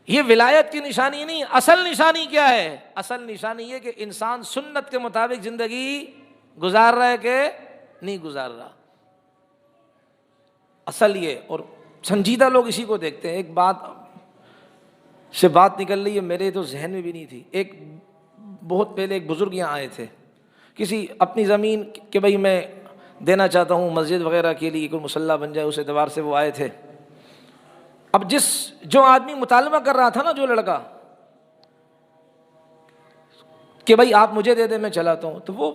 یہ ولایت کی نشانی نہیں. اصل نشانی کیا ہے؟ اصل نشانی یہ کہ انسان سنت کے مطابق زندگی گزار رہا ہے کہ نہیں گزار رہا. اصل یہ. اور سنجیدہ لوگ اسی کو دیکھتے ہیں. ایک بات سے بات نکل رہی ہے، میرے تو ذہن میں بھی نہیں تھی. ایک بہت پہلے ایک بزرگ یہاں آئے تھے، کسی اپنی زمین کہ بھائی میں دینا چاہتا ہوں مسجد وغیرہ کے لیے، کوئی مصلی بن جائے، اس اعتبار سے وہ آئے تھے. اب جو آدمی مطالبہ کر رہا تھا نا، جو لڑکا کہ بھائی آپ مجھے دے دیں میں چلاتا ہوں، تو وہ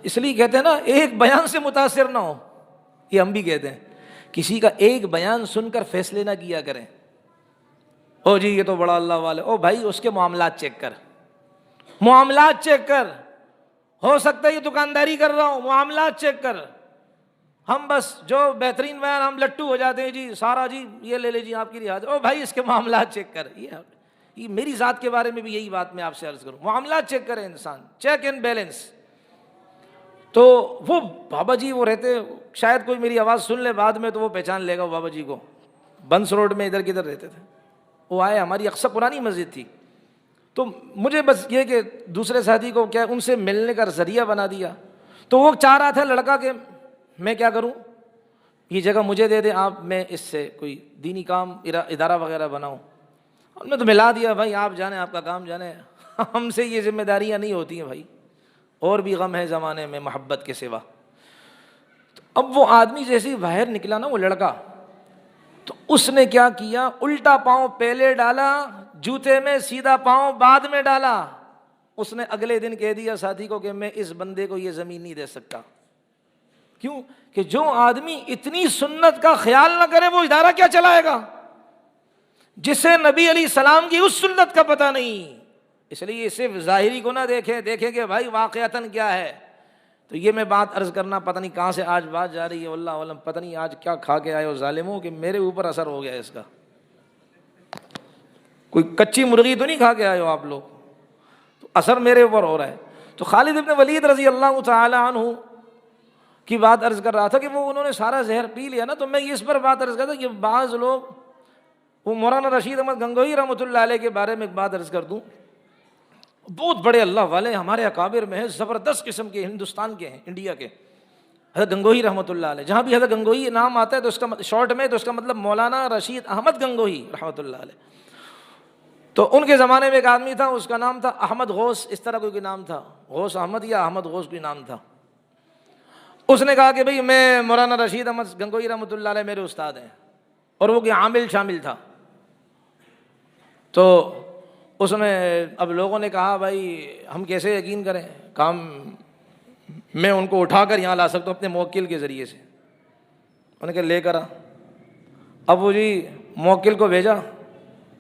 اس لیے کہتے ہیں نا ایک بیان سے متاثر نہ ہو. یہ ہم بھی کہتے ہیں کسی کا ایک بیان سن کر فیصلے نہ کیا کریں. او جی یہ تو بڑا اللہ والے. او بھائی اس کے معاملات چیک کر، معاملات چیک کر. ہو سکتا ہے یہ دکانداری کر رہا ہوں، معاملات چیک کر. ہم بس جو بہترین بیان ہم لٹو ہو جاتے ہیں، جی سارا جی یہ لے لے جی آپ کی رعایت. او بھائی اس کے معاملات چیک کر. یہ میری ذات کے بارے میں بھی یہی بات میں آپ سے عرض کروں، معاملات چیک کرے انسان، چیک اینڈ بیلنس. تو وہ بابا جی وہ رہتے، شاید کوئی میری آواز سن لے بعد میں تو وہ پہچان لے گا. وہ بابا جی کو بنس روڈ میں ادھر کدھر رہتے تھے. وہ آئے، ہماری اکثر پرانی مسجد تھی. تو مجھے بس یہ کہ دوسرے ساتھی کو کیا ان سے ملنے کا ذریعہ بنا دیا. تو وہ چاہ رہا تھا لڑکا کہ میں کیا کروں، یہ جگہ مجھے دے دیں آپ، میں اس سے کوئی دینی کام ادارہ وغیرہ بناؤں. ہم نے تو ملا دیا. بھائی آپ جانیں، آپ کا کام جانیں، ہم سے یہ ذمہ داریاں نہیں ہوتی ہیں بھائی. اور بھی غم ہے زمانے میں محبت کے سوا. تو اب وہ آدمی جیسے باہر نکلا نا، وہ لڑکا، تو اس نے کیا کیا، الٹا پاؤں پہلے ڈالا جوتے میں، سیدھا پاؤں بعد میں ڈالا. اس نے اگلے دن کہہ دیا ساتھی کو کہ میں اس بندے کو یہ زمین نہیں دے سکتا. کیوں؟ کہ جو آدمی اتنی سنت کا خیال نہ کرے وہ ادارہ کیا چلائے گا، جسے نبی علیہ السلام کی اس سنت کا پتہ نہیں. اس لیے صرف ظاہری کو نہ دیکھیں کہ بھائی واقعتاً کیا ہے. تو یہ میں بات عرض کرنا، پتہ نہیں کہاں سے آج بات جا رہی ہے، واللہ علم، پتہ نہیں آج کیا کھا کے آئے ہو ظالموں کہ میرے اوپر اثر ہو گیا اس کا. کوئی کچی مرغی تو نہیں کھا کے آئے ہو آپ لوگ، تو اثر میرے اوپر ہو رہا ہے. تو خالد ابن ولید رضی اللہ تعالی عنہ کی بات عرض کر رہا تھا کہ وہ انہوں نے سارا زہر پی لیا نا. تو میں اس پر بات عرض کرتا کہ بعض لوگ، وہ مولانا رشید احمد گنگوہی رحمۃ اللہ علیہ کے بارے میں ایک بات عرض کر دوں. بہت بڑے اللہ والے ہمارے اکابر میں ہیں، زبردست قسم کے، ہندوستان کے ہیں، انڈیا کے. حضرت گنگوہی رحمۃ اللہ علیہ، جہاں بھی حضرت گنگوہی نام آتا ہے تو اس کا شارٹ میں تو اس کا مطلب مولانا رشید احمد گنگوہی رحمۃ اللہ علیہ. تو ان کے زمانے میں ایک آدمی تھا، اس کا نام تھا احمد غوث، اس طرح کوئی نام تھا، غوث احمد یا احمد غوث کوئی نام تھا. اس نے کہا کہ بھئی میں مولانا رشید احمد گنگوہی رحمۃ اللہ علیہ میرے استاد ہیں، اور وہ کہ عامل شامل تھا. تو اس میں اب لوگوں نے کہا بھائی ہم کیسے یقین کریں، کام میں ان کو اٹھا کر یہاں لا سکتا ہوں اپنے موکل کے ذریعے سے. انہوں نے کہا لے کر آ. اب وہ جی موکل کو بھیجا،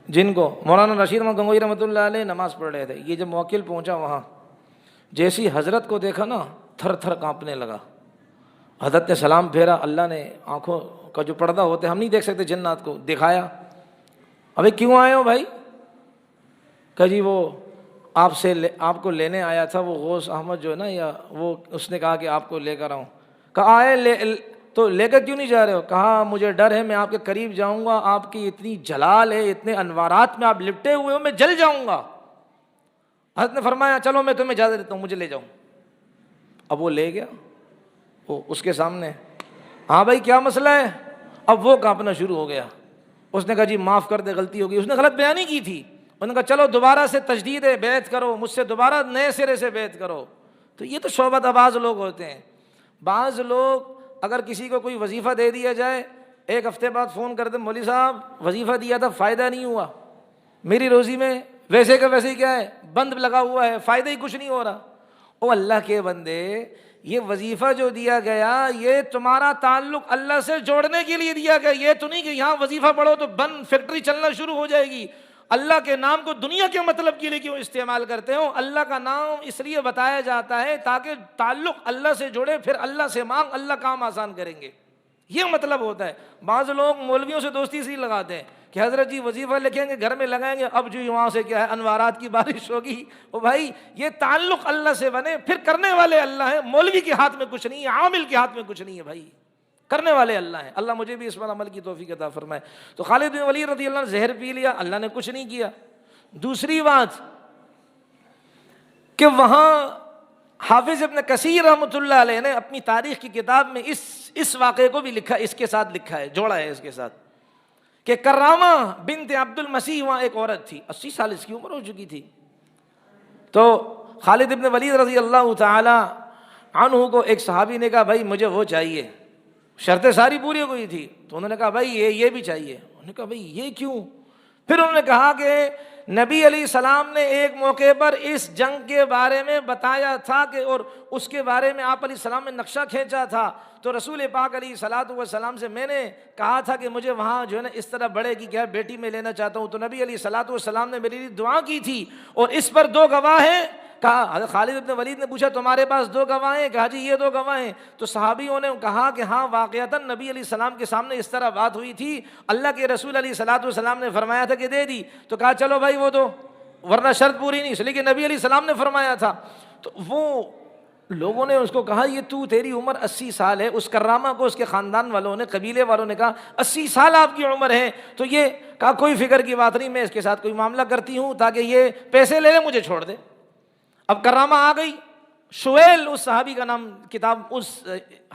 جن کو مولانا رشید احمد گنگوہی رحمۃ اللہ علیہ نماز پڑھ رہے تھے. یہ جب موکل پہنچا وہاں، جیسی حضرت کو دیکھا نا، تھر تھر کانپنے لگا. حضرت نے سلام پھیرا، اللہ نے آنکھوں کا جو پردہ ہوتا ہے ہم نہیں دیکھ سکتے جنات کو، دکھایا. ابھی کیوں آئے ہو بھائی؟ کہ جی وہ آپ کو لینے آیا تھا، وہ غوث احمد جو ہے نا، یا وہ اس نے کہا کہ آپ کو لے کر آؤں. کہا آئے تو لے کر کیوں نہیں جا رہے ہو؟ کہا مجھے ڈر ہے میں آپ کے قریب جاؤں گا، آپ کی اتنی جلال ہے، اتنے انوارات میں آپ لپٹے ہوئے ہو، میں جل جاؤں گا. حضرت نے فرمایا چلو میں تمہیں اجازت دیتا ہوں، مجھے لے جاؤں. اب وہ لے گیا، وہ اس کے سامنے، ہاں بھائی کیا مسئلہ ہے؟ اب وہ کانپنا شروع ہو گیا. اس نے کہا جی معاف کر دے، غلطی ہو گئی. اس نے غلط بیانی کی تھی. انہوں نے کہا چلو دوبارہ سے تجدید بیعت کرو، مجھ سے دوبارہ نئے سرے سے بیعت کرو. تو یہ تو شعبت آباز لوگ ہوتے ہیں. بعض لوگ اگر کسی کو کوئی وظیفہ دے دیا جائے، ایک ہفتے بعد فون کر دیں مولوی صاحب وظیفہ دیا تھا فائدہ نہیں ہوا، میری روزی میں ویسے کا ویسے ہی کیا ہے بند لگا ہوا ہے، فائدہ ہی کچھ نہیں ہو رہا. او اللہ کے بندے، یہ وظیفہ جو دیا گیا یہ تمہارا تعلق اللہ سے جوڑنے کے لیے دیا گیا. یہ تو نہیں کہ یہاں وظیفہ پڑھو تو بند فیکٹری چلنا شروع ہو جائے گی. اللہ کے نام کو دنیا کے مطلب کے لیے کیوں استعمال کرتے ہو؟ اللہ کا نام اس لیے بتایا جاتا ہے تاکہ تعلق اللہ سے جڑے، پھر اللہ سے مانگ، اللہ کام آسان کریں گے. یہ مطلب ہوتا ہے. بعض لوگ مولویوں سے دوستی اسی لگاتے ہیں کہ حضرت جی وظیفہ لکھیں گے گھر میں لگائیں گے، اب جو وہاں سے کیا ہے انوارات کی بارش ہوگی. او بھائی یہ تعلق اللہ سے بنے، پھر کرنے والے اللہ ہیں. مولوی کے ہاتھ میں کچھ نہیں ہے، عامل کے ہاتھ میں کچھ نہیں ہے. بھائی کرنے والے اللہ ہیں. اللہ مجھے بھی اس پر عمل کی توفیق عطا فرمائے. تو خالد بن ولید رضی اللہ عنہ زہر پی لیا, اللہ نے کچھ نہیں کیا. دوسری بات کہ وہاں حافظ ابن کثیر رحمۃ اللہ علیہ نے اپنی تاریخ کی کتاب میں اس واقعے کو بھی لکھا, اس کے ساتھ لکھا ہے, جوڑا ہے اس کے ساتھ, کہ کرامہ بنت عبد المسیح وہاں ایک عورت تھی, 80 سال اس کی عمر ہو چکی تھی. تو خالد ابن ولید رضی اللہ تعالی عنہ کو ایک صحابی نے کہا بھائی مجھے وہ چاہیے, شرطیں ساری پوری ہو گئی تھی. تو انہوں نے کہا بھائی یہ بھی چاہیے. انہوں نے کہا بھائی یہ کیوں؟ پھر انہوں نے کہا کہ نبی علیہ السلام نے ایک موقع پر اس جنگ کے بارے میں بتایا تھا کہ, اور اس کے بارے میں آپ علیہ السلام نے نقشہ کھینچا تھا. تو رسول پاک علیہ الصلوۃ والسلام سے میں نے کہا تھا کہ مجھے وہاں جو ہے نا اس طرح بڑھے گی, کیا بیٹی میں لینا چاہتا ہوں. تو نبی علیہ الصلوۃ والسلام نے میرے لیے دعا کی تھی, اور اس پر 2 گواہ ہیں. کہا حضرت خالد ابن ولید نے پوچھا تمہارے پاس 2 گواہ ہیں؟ کہا جی یہ 2 گواہ ہیں. تو صحابیوں نے کہا کہ ہاں واقعتاً نبی علیہ السلام کے سامنے اس طرح بات ہوئی تھی, اللہ کے رسول علیہ الصلوۃ والسلام نے فرمایا تھا کہ دے دی. تو کہا چلو بھائی وہ دو, ورنہ شرط پوری نہیں, اس لیے کہ نبی علیہ السلام نے فرمایا تھا. تو وہ لوگوں نے اس کو کہا یہ تیری عمر 80 سال ہے. اس کرامہ کو اس کے خاندان والوں نے, قبیلے والوں نے کہا 80 سال آپ کی عمر ہے. تو یہ کہا کوئی فکر کی بات نہیں, میں اس کے ساتھ کوئی معاملہ کرتی ہوں تاکہ یہ پیسے لے لے مجھے چھوڑ دے. اب کرامہ آ گئی. شویل اس صحابی کا نام کتاب اس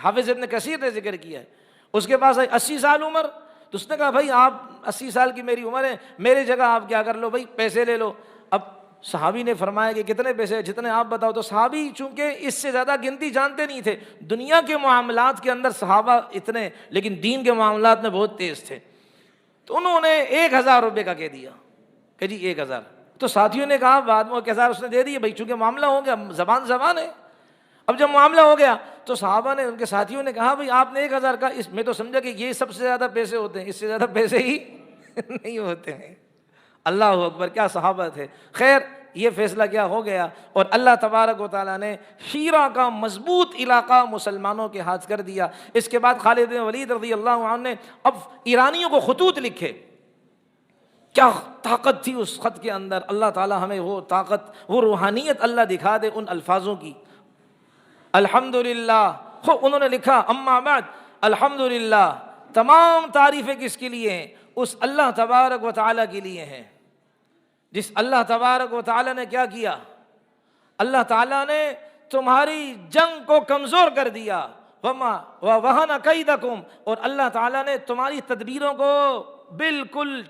حافظ ابن کثیر نے ذکر کیا ہے, اس کے پاس 80 سال عمر. تو اس نے کہا بھائی آپ 80 سال کی میری عمر ہے, میری جگہ آپ کیا کر لو بھائی, پیسے لے لو. اب صحابی نے فرمایا کہ کتنے پیسے؟ جتنے آپ بتاؤ. تو صحابی چونکہ اس سے زیادہ گنتی جانتے نہیں تھے, دنیا کے معاملات کے اندر صحابہ اتنے, لیکن دین کے معاملات میں بہت تیز تھے. تو انہوں نے 1000 روپے کا کہہ دیا کہ جی 1000. تو ساتھیوں نے کہا بعد میں 1000 اس نے دے دیے, بھائی چونکہ معاملہ ہو گیا, زبان ہے. اب جب معاملہ ہو گیا تو صحابہ نے, ان کے ساتھیوں نے کہا بھائی آپ نے 1000 کا, اس میں تو سمجھا کہ یہ سب سے زیادہ پیسے ہوتے ہیں, اس سے زیادہ پیسے ہی نہیں ہوتے ہیں. اللہ اکبر, کیا صحابہ تھے. خیر یہ فیصلہ کیا ہو گیا, اور اللہ تبارک و تعالیٰ نے ہیرا کا مضبوط علاقہ مسلمانوں کے ہاتھ کر دیا. اس کے بعد خالد بن ولید رضی اللہ عنہ نے اب ایرانیوں کو خطوط لکھے. کیا طاقت تھی اس خط کے اندر. اللہ تعالیٰ ہمیں وہ طاقت, وہ روحانیت اللہ دکھا دے ان الفاظوں کی. الحمدللہ, انہوں نے لکھا اما بعد, الحمدللہ تمام تعریفیں کس کے لیے ہیں؟ اس اللہ تبارک و تعالیٰ کے لیے ہیں, جس اللہ تبارک و تعالیٰ نے کیا کیا, اللہ تعالیٰ نے تمہاری جنگ کو کمزور کر دیا. وَوَهَنَ كَيْدَكُمْ, اور اللہ تعالیٰ نے تمہاری تدبیروں کو بالکل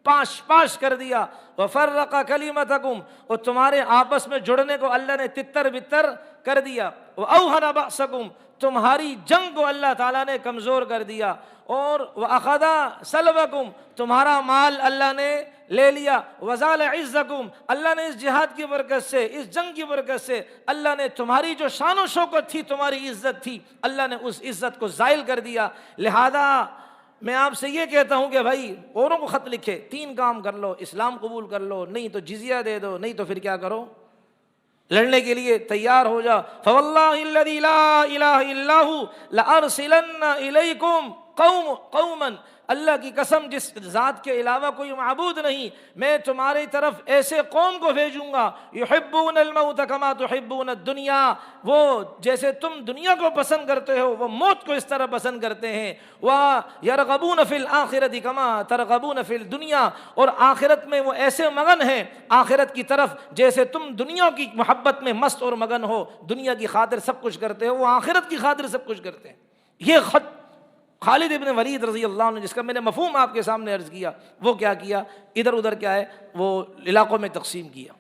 پاش کر دیا. وَفَرَّقَ كَلِمَتَكُمْ, اور تمہارے آپس میں جڑنے کو اللہ نے تتر بتر کر دیا. وَأَوْهَنَ بَأْسَكُمْ, تمہاری جنگ کو اللہ تعالیٰ نے کمزور کر دیا. اور وَأَخَذَ سَلْبَكُمْ, تمہارا مال اللہ نے لے لیا. وَزَالَ عِزَّكُمْ, اللہ نے اس جہاد کی برکت سے, اس جنگ کی برکت سے اللہ نے تمہاری جو شان و شوکت تھی, تمہاری عزت تھی, اللہ نے اس عزت کو زائل کر دیا. لہذا میں آپ سے یہ کہتا ہوں کہ بھائی اوروں کو خط لکھے, 3 کام کر لو, اسلام قبول کر لو, نہیں تو جزیہ دے دو, نہیں تو پھر کیا کرو, لڑنے کے لیے تیار ہو جا. فواللہ الذی لا الہ الا ھو لارسلن الیکم قوما, اللہ کی قسم جس ذات کے علاوہ کوئی معبود نہیں, میں تمہاری طرف ایسے قوم کو بھیجوں گا, یحبون الموت کما تحبون الدنیا, وہ جیسے تم دنیا کو پسند کرتے ہو وہ موت کو اس طرح پسند کرتے ہیں. وَيَرْغَبُونَ فِي الْآخِرَةِ كَمَا تَرْغَبُونَ فِي الدُّنْيَا, اور آخرت میں وہ ایسے مگن ہیں آخرت کی طرف جیسے تم دنیا کی محبت میں مست اور مگن ہو, دنیا کی خاطر سب کچھ کرتے ہو, وہ آخرت کی خاطر سب کچھ کرتے ہیں. یہ خط خالد ابن ولید رضی اللہ عنہ, جس کا میں نے مفہوم آپ کے سامنے عرض کیا, وہ کیا کیا, ادھر ادھر کیا ہے وہ علاقوں میں تقسیم کیا.